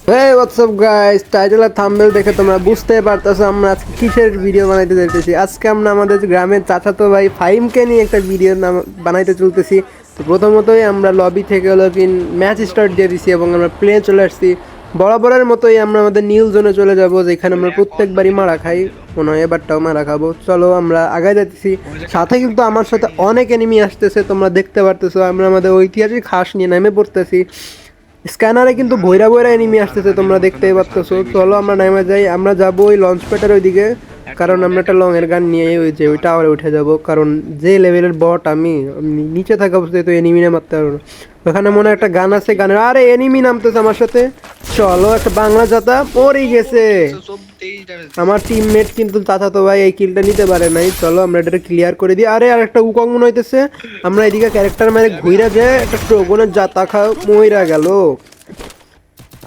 Hey, what's up guys? Title আর thumbnail দেখে তোমরা বুঝতেই পারতেছো আমরা আজকে কিসের ভিডিও বানাইতে যাইতেছি। আজকে আমরা আমাদের গ্রামের চাচাতো ভাই ফাহিমকে নিয়ে একটা ভিডিও বানাইতে চলতেছি। তো প্রথমতই আমরা লবি থেকে হলো ম্যাচ স্টার্ট দিয়ে দিছি এবং আমরা প্লে চলে আসছি। বরাবরের মতোই আমরা আমাদের নীল জোনে চলে যাব, যেখানে আমরা প্রত্যেকবারই মারা খাই। মনে হয় এবারটাও মারা খাবো। চলো আমরা আগায় যাচ্ছি। সাথে কিন্তু আমার সাথে অনেক এনিমি আসতেছে, তোমরা দেখতে পারতেছো। আমরা আমাদের ঐতিহাসিক হাঁস নিয়ে নেমে পড়তেছি। স্ক্যানারে কিন্তু ভৈরা ভৈরা এনিমি আসতেছে, তোমরা দেখতেই পাচ্তেছো। চলো আমরা নেমে যাই, আমরা যাবো ওই লঞ্চ প্যাডের ওইদিকে, কারণ আমরা একটা লং এর গান নিয়ে ওই টাওয়ারে উঠে যাব। কারণ যে লেভেলের বট আমি নিচে থাকা অবস্থায় তো এনিমি মারতে পারবো না। ওখানে মনে হয় একটা গান আছে, গানের আরে এনিমি নামতেছে আমার সাথে। চলো একটা বাংলা জাতা পড়েই গেছে। আমার টিমমেট কিন্তু চাচাতো ভাই এই কিলটা নিতে পারে নাই। চলো আমরা এটা ক্লিয়ার করে দিই। আরে আর একটা উকং মনে হইতেছে। আমরা এদিকে ক্যারেক্টার মেরে ঘুইরা যে একটা ট্রোগনের জাতা মইরা গেল।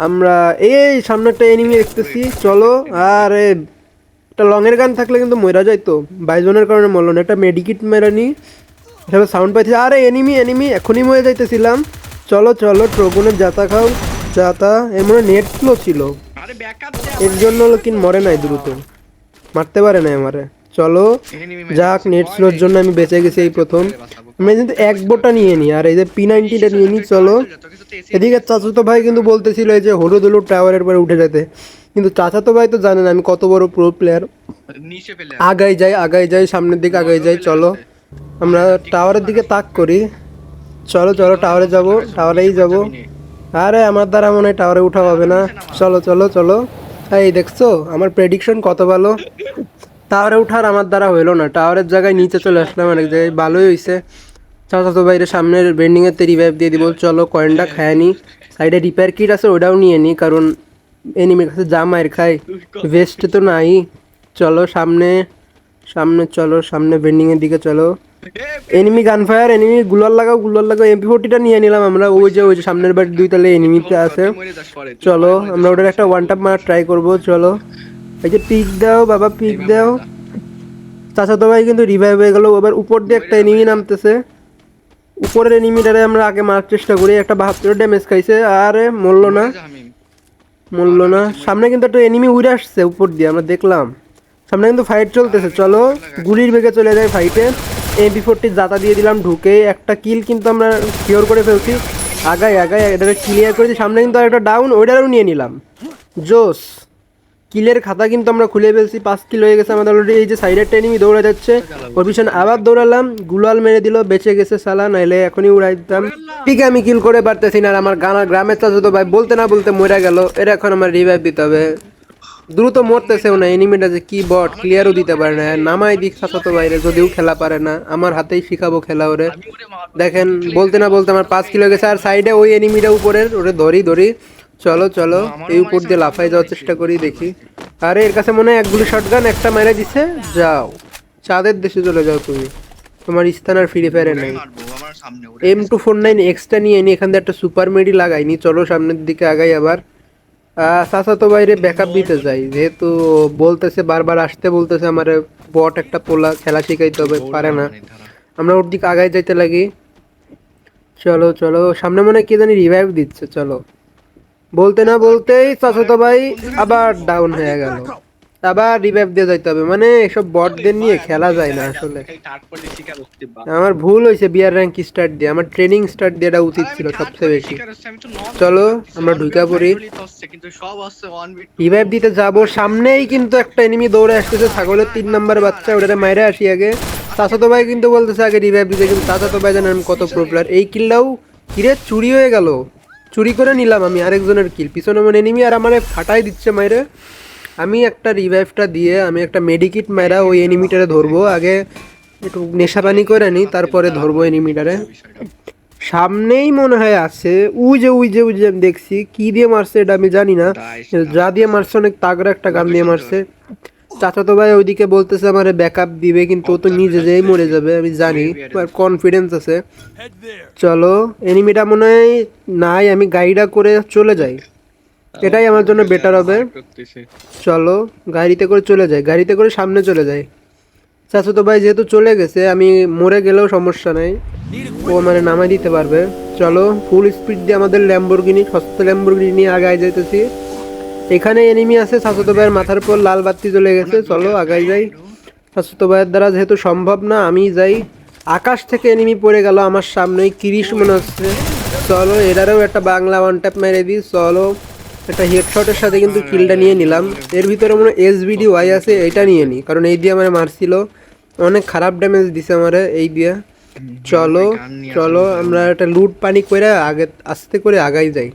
আমরা এই সামনে একটা এনিমি দেখতেছি। চলো আরে একটা লংয়ের গান থাকলে কিন্তু মইরা যাইতো, বাইজনের কারণে মরলো না। একটা মেডিকিট মেরা নি হিসাবে সাউন্ড পাইছি। আরে এনিমি এনিমি এখনই মরে যাইতেছিলাম। চলো চলো ট্রোগনের জাতা খাও জাতা। এমন নেট স্লো ছিল, এর জন্য লোকিন মরে নাই, দ্রুত মারতে পারে নাই আমারে। চলো যাক, নেট স্লোর জন্য আমি বেঁচে গেছি এই প্রথম। আমরা কিন্তু এক বোটা নিয়ে নিই আর এই যে P90টা নিয়ে নিই। চলো এদিকে চাচাতো ভাই কিন্তু বলতেছিল এই যে হলুদ টাওয়ারের পরে উঠে যেতে, কিন্তু চাচাতো ভাই তো জানেন আমি কত বড় প্রো প্লেয়ার। আগাই যাই সামনের দিকে আগাই যাই। চলো আমরা টাওয়ারের দিকে তাক করি। চলো চলো টাওয়ারে যাব, টাওয়ারেই যাব। আরে আমার দ্বারা মনে হয় টাওয়ারে উঠা হবে না। চলো চলো চলো। এই দেখছো আমার প্রেডিকশন কত ভালো। টাওয়ারে উঠার আমার দ্বারা হইলো না, টাওয়ারের জায়গায় নিচে চলে আসলাম অনেক জায়গায়। ভালোই হয়েছে। চাচাতো বাইরে সামনের বেন্ডিংয়েতে রিভাইভ দিয়ে দিব। চলো কয়েনটা খায় নি। সাইডে রিপেয়ার কিট আছে, ওটাও নিয়ে নিই, কারণ এনিমির কাছে যা মায়ের খাই ওয়েস্ট তো নাই। চলো সামনে সামনে চলো, সামনে বেন্ডিংয়ের দিকে চলো। এনিমি গানফায়ার, এনিমি গুলার লাগাও MP40টা নিয়ে নিলাম আমরা। ওই যে সামনের বাড়ির 2 তলে এনিমিতে আছে। চলো আমরা ওটার একটা ওয়ান টাপ মারা ট্রাই করবো। চলো এই যে পিক দাও বাবা, পিক দাও। চাচাতো ভাই কিন্তু রিভাইভ হয়ে গেল। এবার উপর দিয়ে একটা এনিমি নামতেছে। উপরের এনিমিটারে আমরা আগে মারার চেষ্টা করি। একটা 72 ড্যামেজ খাইছে। আরে মরলো না। সামনে কিন্তু একটা এনিমি উড়ে আসছে উপর দিয়ে, আমরা দেখলাম। সামনে কিন্তু ফাইট চলতেছে। চলো গুলির বেগে চলে যায় ফাইটে। MP40 জাতা দিয়ে দিলাম ঢুকে। একটা কিল কিন্তু আমরা কিওর করে ফেলছি। আগাই এটাকে ক্লিয়ার করে দিই। সামনে কিন্তু আর একটা ডাউন, ওইটারও নিয়ে নিলাম। জোস কিলের খাতা কিন্তু আমরা খুলে ফেলছি। 5 কিল হয়ে গেছে আমাদের অলরেডি। এই যে সাইডের এনিমি দৌড়ে যাচ্ছে, ওর পিছনে আবার দৌড়ালাম। গুলাল মেরে দিল, বেঁচে গেছে সালা, নাইলে এখনই উড়াই দিতাম। ঠিক আমি কিল করে পারতেছি না। আর আমার গ্রামের চাচাতো ভাই বলতে না বলতে মরে গেল। এর এখন আমার রিভাইভ দিতে হবে। দ্রুত মরতেছেও না এনিমিটা, যে কি বট, ক্লিয়ারও দিতে পারে না। নামাই দিক চাচাতো বাইরে, যদিও খেলা পারে না। আমার হাতেই শিখাবো খেলা ওরে। দেখেন বলতে না বলতে আমার 5 কিলো গেছে। আর সাইডে ওই এনিমিটা উপরের, ওরে ধরি। চলো চলো এই উপর দিয়ে লাফাই যাওয়ার চেষ্টা করি, দেখি। আরে এর কাছে মনে হয় এক গুলি শটগান, একটা মেরে দিছে। যাও চাঁদের দেশে চলে যাও তুমি, তোমার স্থান আর ফ্রি ফায়ারে নাই। M249 এক্সট্রা নিয়ে নি, এখান থেকে একটা সুপার মেডি লাগাইনি। চলো সামনের দিকে আগাই আবার। চাচাতো বাইরে ব্যাকআপ দিতে যাই, যেহেতু বলতেছে বারবার আসতে বলতেছে আমার। বট একটা পোলা খেলা শিখাইতে হবে, পারে না। আমরা ওর দিকে আগাই যাইতে লাগি। চলো চলো সামনে মনে হয় কে জানি রিভাইভ দিচ্ছে। চলো বলতে না বলতেই চাচাতো ভাই আবার ডাউন হয়ে গেল। আবার রিভাইভ দিয়ে যাইতে হবে। মানে এসব বটদের নিয়ে খেলা যায় না আসলে। আমার ভুল হয়েছে বিয়ার র্যাঙ্ক স্টার্ট দিয়ে, আমার ট্রেনিং স্টার্ট দিয়ে এটা উচিত ছিল সবচেয়ে বেশি। চলো আমরা ঢুকা পড়ি, রিভাইভ দিতে যাবো। সামনেই কিন্তু একটা এনিমি দৌড়ে আসতেছে, ছাগলের 3 নাম্বার বাচ্চা, ওটারে মাইরে আসি আগে। চাচাতো ভাই কিন্তু বলতেছে আগে রিভাইভ দিতে, কিন্তু চাচাতো ভাই জানেন কত প্রো প্লেয়ার। এই কিলটাও কিরে চুরি হয়ে গেল, চুরি করে নিলাম আমি আরেকজনের কিল। পিছনে মনে এনিমি আর আমারে ফাটাই দিচ্ছে মাইরে। আমি একটা রিভাইভটা দিয়ে আমি একটা মেডিকিট মাইরা ওই এনিমিটারে ধরবো। আগে একটু নেশা পানি করে নিই, তারপরে ধরবো এনিমিটারে। সামনেই মনে হয় আছে, উই যে আমি দেখছি। কি দিয়ে মারছে এটা আমি জানি না, যা দিয়ে মারছে অনেক তাগড়া একটা গান দিয়ে মারছে। চাচাতো ভাই ওইদিকে বলতেছে আমারে ব্যাকআপ দিবে, কিন্তু ও তো নিজে যেই মরে যাবে আমি জানি, কনফিডেন্স আছে। চলো এনিমিটা মনে হয় নাই, আমি গাড়িটা করে চলে যাই, এটাই আমার জন্য বেটার হবে। চলো গাড়িতে করে চলে যাই, গাড়িতে করে সামনে চলে যাই। চাচাতো ভাই যেহেতু চলে গেছে, আমি মরে গেলেও সমস্যা নাই, ও মানে নামাই দিতে পারবে। চলো ফুল স্পিড দিয়ে আমাদের ল্যাম্বরগিনি, সস্তা ল্যাম্বরগিনি নিয়ে আগায় যাইতেছি। এখানে এনিমি আছে, চাচাতো ভাইয়ের মাথার পর লাল বাতি জ্বলে গেছে, চলো আগাই যাই। চাচাতো ভাইয়ের দ্বারা যেহেতু সম্ভব না, আমি যাই। আকাশ থেকে এনিমি পড়ে গেল আমার সামনেই, কিরিশ মনে হচ্ছে। চলো এটারও একটা বাংলা ওয়ান ট্যাপ মেরে দিই, চলো একটা হেডশটের সাথে কিন্তু কিলটা নিয়ে নিলাম। এর ভিতরে মনে এসবিডি ওয়াই আছে, এইটা নিয়ে নিই, কারণ এই দিয়ে আমার মারছিল, অনেক খারাপ ড্যামেজ দিছে আমারে এই দিয়ে। চলো চলো আমরা একটা লুট পানি করে আগে আস্তে করে আগাই যাই।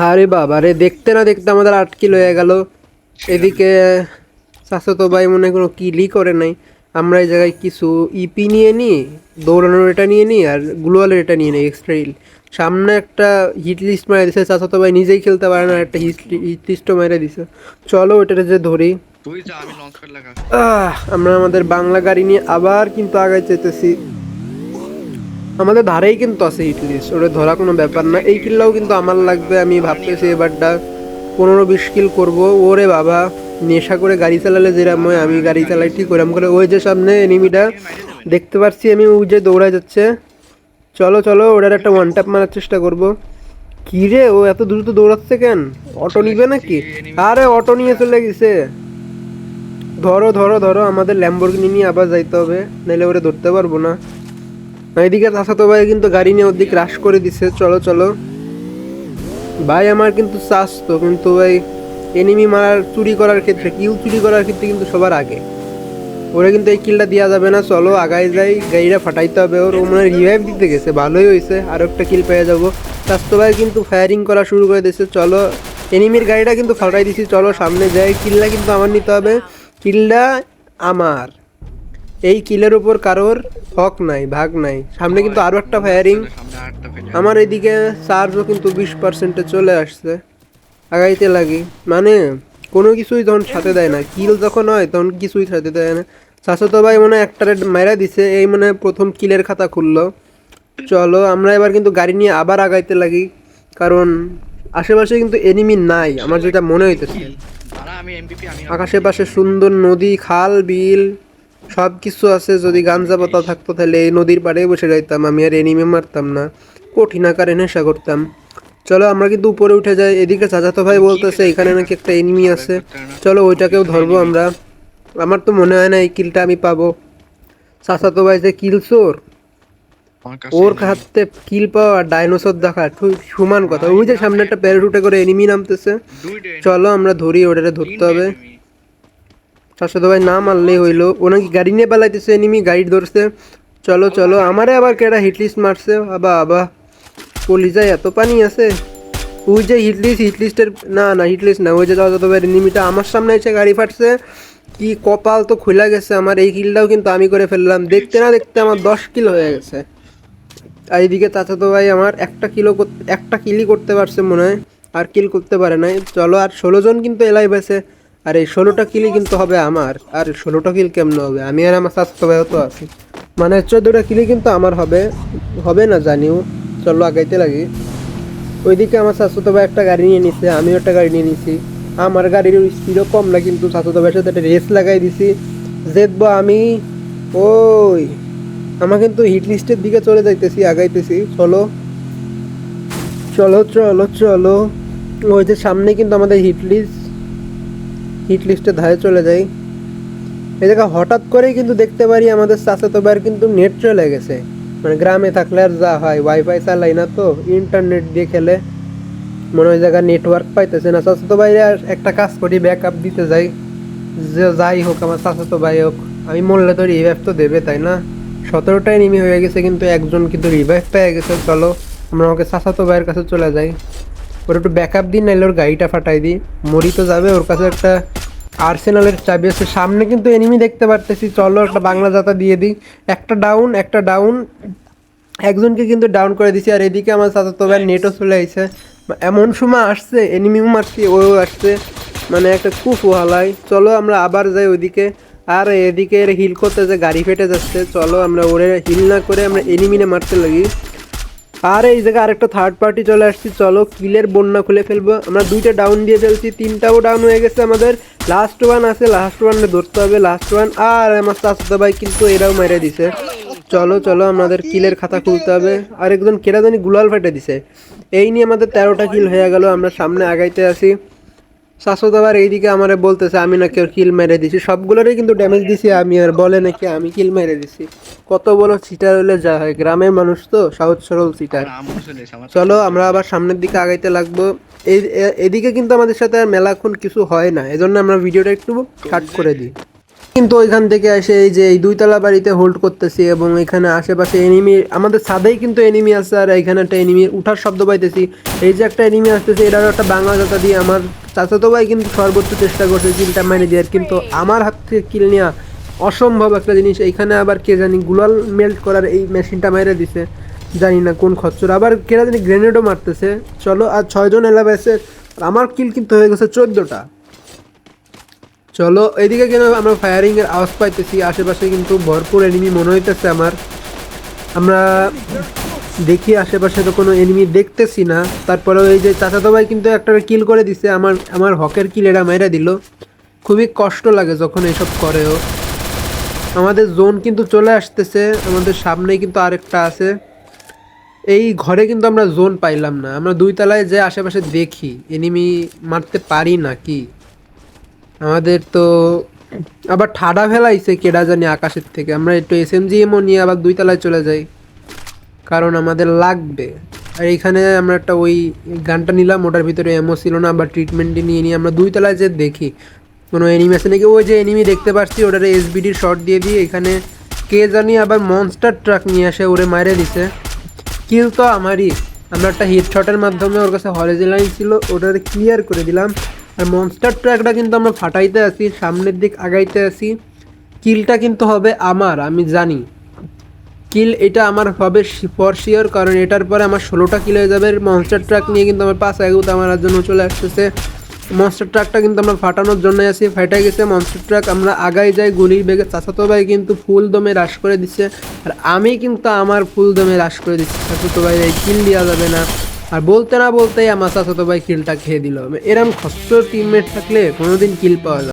আরে বাবা রে, দেখতে না দেখতে আমাদের 8 কিল হয়ে গেল। এদিকে চাচাতো ভাই মনে কোনো কিলই করে নাই। আমরা এই জায়গায় কিছু ইপি নিয়ে নিই, দৌড়ানোর এটা নিয়ে নিই, আর গ্লোয়ালের এটা নিয়ে নিই এক্সট্রা হিল। সামনে একটা হিট লিস্ট মেরে দিছে, চাচাতো ভাই নিজেই খেলতে পারে না, একটা হিট লিস্টও মেরে দিছে। চলো ওটাতে যে ধরি। আমরা আমাদের বাংলা গাড়ি নিয়ে আবার কিন্তু আগায় যেতেছি। আমাদের ধারেই কিন্তু আছে হিট লিস্ট, ওটা ধরা কোনো ব্যাপার না। এই কিলটাও কিন্তু আমার লাগবে, আমি ভাবতেছি এবারটা 15-20 কিল করবো। ওরে বাবা, নেশা করে গাড়ি চালালে যেরকম হয়, আমি গাড়ি চালাই ঠিক ওরকম করে। ওই যে সামনে এনিমিটা দেখতে পাচ্ছি আমি, ওই যে দৌড়ায় যাচ্ছে। চলো চলো ওটার একটা ওয়ান ট্যাপ মারার চেষ্টা করব। কি রে, ও এত দ্রুত দৌড়াচ্ছে কেন? অটো নিবে নাকি? আরে অটো নিয়ে চলে গেছে। ধরো ধরো ধরো, আমাদের ল্যাম্বরগিনি নিয়ে আবার যাইতে হবে, নাহলে ওরে ধরতে পারবো না। এদিকে চাচাতো ভাই কিন্তু গাড়ি নিয়ে ওর দিকে রাশ করে দিছে। চলো চলো ভাই, আমার কিন্তু চাষ তো, কিন্তু ভাই এনিমি মারার চুরি করার ক্ষেত্রে, কিল চুরি করার ক্ষেত্রে কিন্তু সবার আগে ওরা কিন্তু এই কিলটা দেওয়া যাবে না। চলো আগাই যাই, গাড়িটা ফাটাইতে হবে ওর। ও মনে হয় রিভাইভ দিতে গেছে, ভালোই হয়েছে, আরও একটা কিল পেয়ে যাবো। চাচাতো ভাই কিন্তু ফায়ারিং করা শুরু করে দিয়েছে। চলো এনিমির গাড়িটা কিন্তু ফাটাই দিছি, চলো সামনে যাই। কিলটা কিন্তু আমার নিতে হবে, কিলটা আমার। এই কিলের উপর কারোর হক নাই, ভাগ নাই। সামনে কিন্তু আরও একটা ফায়ারিং। আমার এইদিকে চার্জও কিন্তু 20%-এ চলে আসছে। আগাইতে লাগি, মানে কোনো কিছুই তখন সাথে দেয় না, কিল যখন হয় তখন কিছুই সাথে দেয় না। চাচাতো ভাই মনে হয় একটা রেড মাইরা দিছে, এই মানে প্রথম কিলের খাতা খুললো। চলো আমরা এবার কিন্তু গাড়ি নিয়ে আবার আগাইতে লাগি, কারণ আশেপাশে কিন্তু এনিমি নাই আমার যেটা মনে হইতেছে। আকাশে পাশে সুন্দর নদী, খাল, বিল সব কিছু আছে। যদি গাঞ্জা পাতা থাকতো তাহলে এই নদীর পাড়ে বসে যাইতাম, আমি আর এনিমি মারতাম না, কঠিন আকারে নেশা করতাম। চলো আমরা কিন্তু উপরে উঠে যাই। এদিকে চাচাতো ভাই বলতেছে এখানে নাকি একটা এনিমি আছে, চলো ওইটাকেও ধরবো আমরা। আমার তো মনে হয় না এই কিলটা আমি পাবো। চাচাতো ভাই যে কিল চোর, ওর হাতে কিল পাওয়া আর ডাইনোসর দেখা সমান কথা। ওই যে সামনে একটা প্যারাশুটে করে এনিমি নামতেছে, চলো আমরা ধরি, ওটারে ধরতে হবে। চাচাতো ভাই না মারলেই হইলো, ও নাকি গাড়ি নিয়ে পালাইতেছে, এনিমি গাড়ি ধরছে। চলো চলো, আমারে আবার কেডা হিটলিস্ট মারছে, আবা আবা কলিজায় এত পানি আছে। ওই যে হিটলিস্টের না না, হিটলিস্ট না, ওই যে চাচাতো ভাইয়ের এনিমিটা আমার সামনে এসে গাড়ি ফাটছে। কি কপাল তো খুলে গেছে আমার, এই কিলটাও কিন্তু আমি করে ফেললাম। দেখতে না দেখতে আমার 10 কিল হয়ে গেছে। আর এইদিকে চাচাতো ভাই আমার একটা কিলই করতে পারছে মনে হয়, আর কিল করতে পারে নাই। চলো আর 16 জন কিন্তু এলাই আছে, আর এই 16টা কিলই কিন্তু হবে আমার। আর 16টা কিল কেমন হবে, আমি আর আমার চাচাতো ভাইও তো আছি, মানে 14টা কিলই কিন্তু আমার হবে, হবে না জানিও। চলো আগাইতে লাগি। ওইদিকে আমার চাচাতো ভাই একটা গাড়ি নিয়ে নিছে, আমিও একটা গাড়ি নিয়ে নিছি। আমার গাড়ির স্পিডও কম না, কিন্তু চাচাতো ভাইয়ের সাথে একটা রেস লাগাই দিছি, জেতবো আমি। ওই আমরা কিন্তু হিট লিস্টের দিকে চলে যাইতেছি, আগাইতেছি। চলো চলো চলো চলো, ওই যে সামনে কিন্তু আমাদের হিট লিস্টের ধারে চলে যাই। এই জায়গা হঠাৎ করেই কিন্তু দেখতে পারি আমাদের চাচাতো ভাইয়ের কিন্তু নেট চলে গেছে। মানে গ্রামে থাকলে আর যা হয়, ওয়াইফাই চালাই না তো, ইন্টারনেট দিয়ে খেলে, মনে হয় জায়গায় নেটওয়ার্ক পাইতেছে না। চাচাতো ভাইরে আর একটা কাজ করি, ব্যাক আপ দিতে যাই। যে যাই হোক আমার চাচাতো ভাই হোক, আমি মরলে তো রিভাইভ তো দেবে, তাই না? 17টাই নিমি হয়ে গেছে, কিন্তু একজন কিন্তু রিভাইভ পেয়ে গেছে। চলো আমরা আমাকে চাচাতো ভাইয়ের কাছে চলে যাই, ওর একটু ব্যাক আপ দিই, নাইলে ওর গাড়িটা ফাটাই দিই। মরি তো যাবে, ওর কাছে একটা আর্সেনালের চাবি আছে। সামনে কিন্তু এনিমি দেখতে পারতেছি, চলো একটা বাংলা জাতা দিয়ে দিই। একটা ডাউন, একটা ডাউন, একজনকে কিন্তু ডাউন করে দিছি। আর এদিকে আমার চাচাতো ভাইয়ের নেটও চলে আইছে, এমন সময় আসছে এনিমিও মারছি, ওও আসছে, মানে একটা খুব হালাই। চলো আমরা আবার যাই ওইদিকে। আর এদিকে হিল করতে যে গাড়ি ফেটে যাচ্ছে, চলো আমরা ওরে হিল না করে আমরা এনিমিনে মারতে লাগি। আর এই জায়গায় আরেকটা থার্ড পার্টি চলে আসছি, চলো কিলের বন্যা খুলে ফেলবো। আমরা 2টা ডাউন দিয়ে ফেলছি, 3টাও ডাউন হয়ে গেছে আমাদের। লাস্ট ওয়ান আছে, লাস্ট ওয়ানে ধরতে হবে, লাস্ট ওয়ান। আর আমার চাচাতো ভাই কিন্তু এরাও মেরে দিছে। চলো চলো আমাদের কিলের খাতা খুলতে হবে। আর একজন কেরা জানি গুলাল ফাটে দিছে। এই নিয়ে আমাদের 13টা কিল হয়ে গেল। আমরা সামনে আগাইতে আসি। শাশ্বত আবার এইদিকে আমারে বলতেছে আমি নাকি ওর কিল মেরে দিছি, সবগুলোরই কিন্তু ড্যামেজ দিছি আমি, আর বলে নাকি আমি কিল মেরে দিছি। কত বড় চিটার হলে যা হয়, গ্রামের মানুষ তো সহজ সরল চিটার। চলো আমরা আবার সামনের দিকে আগাইতে লাগবো। এদিকে কিন্তু আমাদের সাথে আর মেলাক্ষণ কিছু হয় না, এজন্য আমরা ভিডিওটা একটু কাট করে দিই। কিন্তু ওইখান থেকে এসে এই যে এই 2 তলা বাড়িতে হোল্ড করতেছি, এবং এখানে আশেপাশে এনিমি, আমাদের ছাদেই কিন্তু এনিমি আছে, আর এখানে একটা এনিমি উঠার শব্দ পাইতেছি। এই যে একটা এনিমি আসতেছে, এটারও একটা বাংলা কথা দিয়ে আমার চাচাতো ভাই কিন্তু সর্বোচ্চ চেষ্টা করছে কিলটা মেরে দেওয়ার, কিন্তু আমার হাত থেকে কিল নেওয়া অসম্ভব একটা জিনিস। এইখানে আবার কে জানি গুলাল মেল্ট করার এই মেশিনটা মেরে দিছে, জানি না কোন খচ্চর, আবার কেরা জানি গ্রেনেডও মারতেছে। চলো আর 6জন এলাকা আছে, আমার কিল কিন্তু হয়ে গেছে 14টা। চলো এদিকে কেন আমরা ফায়ারিং এর আওয়াজ পাইতেছি, আশেপাশে কিন্তু ভরপুর এনিমি মনে হইতেছে আমার। আমরা দেখি আশেপাশে তো কোনো এনিমি দেখতেছি না, তারপরে এই যে চাচাতো ভাই কিন্তু একটা কিল করে দিছে, আমার হকের কিল এরা মেরে দিল। খুবই কষ্ট লাগে যখন এসব করেও। আমাদের জোন কিন্তু চলে আসতেছে, আমাদের সামনেই কিন্তু আরেকটা আছে। এই ঘরে কিন্তু আমরা জোন পাইলাম না, আমরা 2 তলায় যে আশেপাশে দেখি এনিমি মারতে পারি না কি। আমাদের তো আবার ঠাডা ফেলাইছে কেডা জানি আকাশের থেকে, আমরা একটু এসএমজিএমও নিয়ে আবার 2 তলায় চলে যাই, কারণ আমাদের লাগবে। আর এইখানে আমরা একটা ওই গানটা নিলাম, ওটার ভিতরে এমও ছিল না, আবার ট্রিটমেন্টই নিয়ে আমরা 2 তলায় যে দেখি কোনো এনিমি আছে নাকি। ওই যে এনিমি দেখতে পাচ্ছি ওটারে এসবিডির শট দিয়ে দিয়ে, এখানে কে জানি আবার মনস্টার ট্রাক নিয়ে আসে, ওরে মারে দিছে। কিল তো আমারই, আমরা একটা হিট শটের মাধ্যমে ওর কাছে হরিজন্টাল ছিল, ওটারে ক্লিয়ার করে দিলাম। আর মনস্টার ট্র্যাকটা কিন্তু আমরা ফাটাইতে আসি, সামনের দিক আগাইতে আসি। কিলটা কিন্তু হবে আমার, আমি জানি কিল এটা আমার হবে ফর শিওর, কারণ এটার পরে আমার 16টা কিল হয়ে যাবে। মনস্টার ট্রাক নিয়ে কিন্তু আমার 5 এগুত আমার জন্য চলে আসতেছে। মনস্টার ট্রাকটা কিন্তু আমরা ফাটানোর জন্য আসি, ফাইটা গেছে মনস্টার ট্রাক। আমরা আগাই যাই গুলির বেগে, চাচাতো ভাই কিন্তু ফুল দমে রাশ করে দিচ্ছে, আর আমি কিন্তু আমার ফুল দমে রাশ করে দিচ্ছি। চাচাতো ভাই এই কিল দেওয়া যাবে না, আর বলতে না বলতেই আমার চাচাতো ভাই কিলটা খেয়ে দিল। এরম খচ্চর টিমমেট থাকলে কোনোদিন কিল পাওয়া যায়।